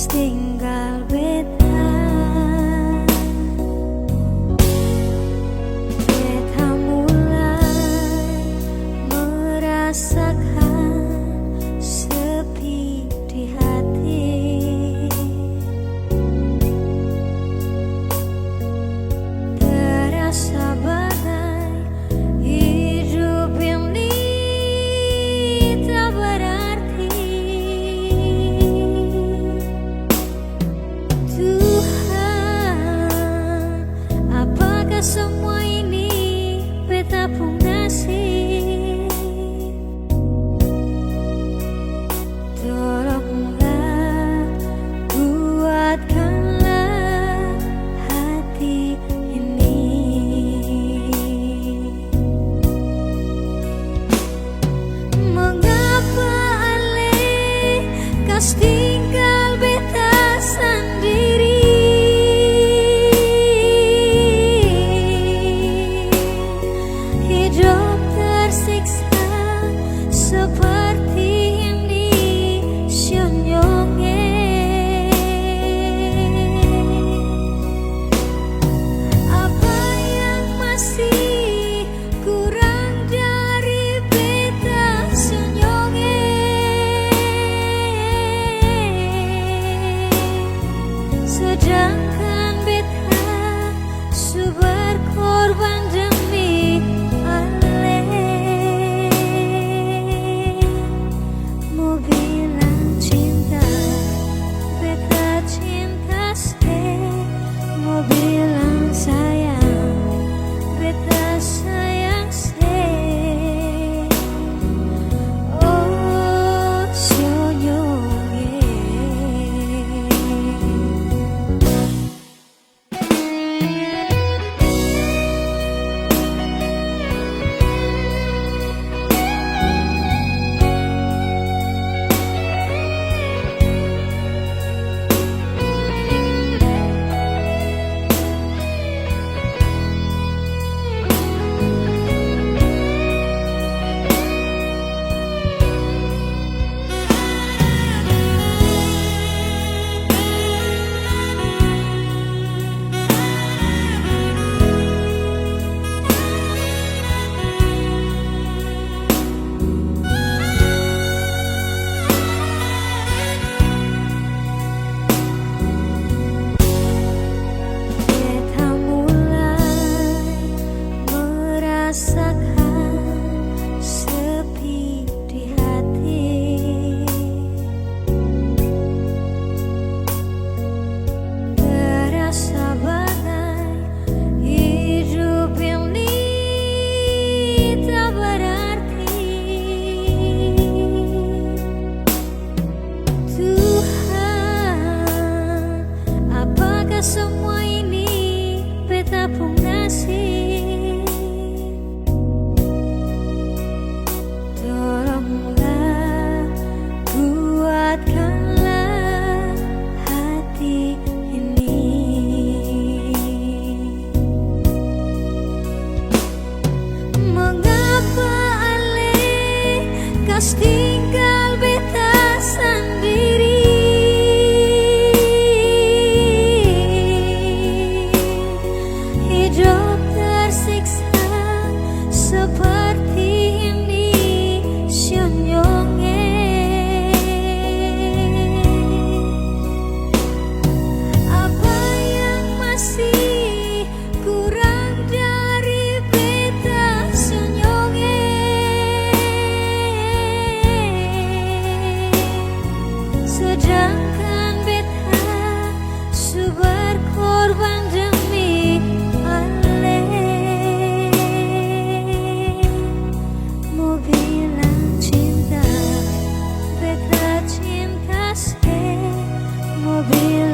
tinggal beta. Beta mulai merasakan sepi di hati. Terasa bagai hidup ini tak berarti. Tuhan, apakah semua ini beta pun nasib? Tolonglah, kuatkanlah hati ini. Mengapa alih kas tinggal beta sendiri? Hidup tersiksa seperti ini, syonyonge. Apa yang masih kurang dari beta syonyonge? Sedangkan beta su berkorban demi Ale. Mau bilang cinta, beta cinta stay. Mau bilang sayang, beta sayang stay. Oh, syonyonge. Beta mulai merasakan sepi di hati. Terasa bagai hidup ini tak berarti. Tuhan, apakah semua ini beta pun nasib? Tolonglah, kuatkanlah hati ini. Mengapa alih kas tinggal beta sendiri? Hidup tersiksa seperti ini, syonyonge. Apa yang masih kurang dari beta syonyonge? Sedangkan beta su berkorban demi Ale. Mau bilang cinta, beta cinta stay. Mau bilang